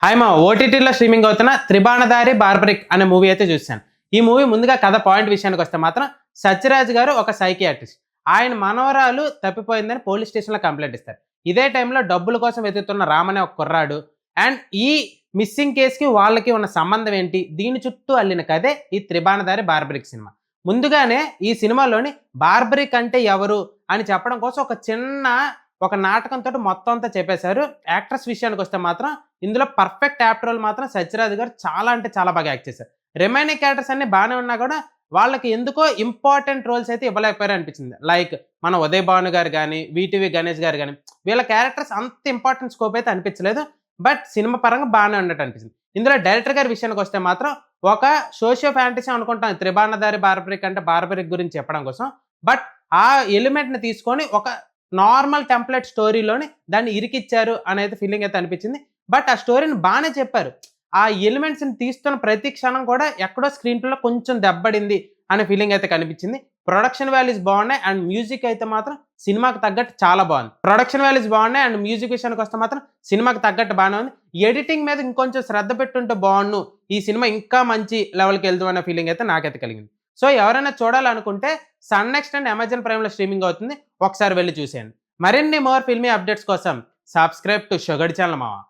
Hi మా ఓటీటీలో streaming అవుతున్న త్రిబాణధారి బార్బరిక్ అనే మూవీ అయితే చూశాను. ఈ మూవీ ముందుగా కథ పాయింట్ విషయానికి వస్తే మాత్రం సత్యరాజ్ గారు ఒక సైకియాట్రిస్ట్. ఆయన మనవరాలు తప్పిపోయిందని పోలీస్ స్టేషన్లో కంప్లైంట్ ఇస్తారు. ఇదే టైంలో డబ్బుల కోసం వెతుకుతున్న రామ్ అనే ఒక కుర్రాడు అండ్ ఈ మిస్సింగ్ కేసుకి వాళ్ళకి ఉన్న సంబంధం ఏంటి, దీని చుట్టూ అల్లిన కథే ఈ త్రిబాణధారి బార్బరిక్ సినిమా. ముందుగానే ఈ సినిమాలోని బార్బరిక్ అంటే ఎవరు అని చెప్పడం కోసం ఒక నాటకంతో మొత్తం అంతా చెప్పేశారు. యాక్ట్రెస్ విషయానికి వస్తే మాత్రం ఇందులో పర్ఫెక్ట్ యాక్టర్ రోల్ మాత్రం సత్యరాజ్ గారు చాలా అంటే చాలా బాగా యాక్ట్ చేశారు. రిమైనింగ్ క్యారెక్టర్స్ అన్ని బాగానే ఉన్నా కూడా వాళ్ళకి ఎందుకో ఇంపార్టెంట్ రోల్స్ అయితే ఇవ్వలేకపోయారు అనిపించింది. లైక్ మన ఉదయ్ భాను గారు కానీ, వీటీవీ గణేష్ గారు కానీ, వీళ్ళ క్యారెక్టర్స్ అంత ఇంపార్టెంట్ స్కోప్ అయితే అనిపించలేదు. బట్ సినిమా పరంగా బాగానే ఉన్నట్టు అనిపించింది. ఇందులో డైరెక్టర్ గారి విషయానికి వస్తే మాత్రం ఒక సోషియో ఫ్యాంటసీ అనుకుంటాం త్రిబాణధారి బార్బరిక్ అంటే బార్బరిక్ గురించి చెప్పడం కోసం. బట్ ఆ ఎలిమెంట్ని తీసుకొని ఒక నార్మల్ టెంప్లెట్ స్టోరీలోని దాన్ని ఇరికిచ్చారు అనేది ఫీలింగ్ అయితే అనిపించింది. బట్ ఆ స్టోరీని బాగానే చెప్పారు. ఆ ఎలిమెంట్స్ని తీస్తున్న ప్రతి క్షణం కూడా ఎక్కడో స్క్రీన్ ప్లేలో కొంచెం దెబ్బడింది అనే ఫీలింగ్ అయితే కనిపించింది. ప్రొడక్షన్ వాల్యూస్ బాగున్నాయి అండ్ మ్యూజిక్ అయితే మాత్రం సినిమాకి తగ్గట్టు చాలా బాగుంది. ప్రొడక్షన్ వాల్యూస్ బాగున్నాయి అండ్ మ్యూజిక్ విషయానికి వస్తే మాత్రం సినిమాకి తగ్గట్టు బాగానే ఉంది. ఎడిటింగ్ మీద ఇంకొంచెం శ్రద్ధ పెట్టుంటే బాగుండు, ఈ సినిమా ఇంకా మంచి లెవెల్కి వెళ్దాం అనే ఫీలింగ్ అయితే నాకైతే కలిగింది. సో ఎవరైనా చూడాలనుకుంటే సన్ నెక్స్ట్ అండ్ అమెజాన్ ప్రైమ్లో స్ట్రీమింగ్ అవుతుంది, ఒకసారి వెళ్ళి చూసేయండి. మరిన్ని మోర్ ఫిల్మీ అప్డేట్స్ కోసం సబ్స్క్రైబ్ టు షుగర్ ఛానల్ మావా.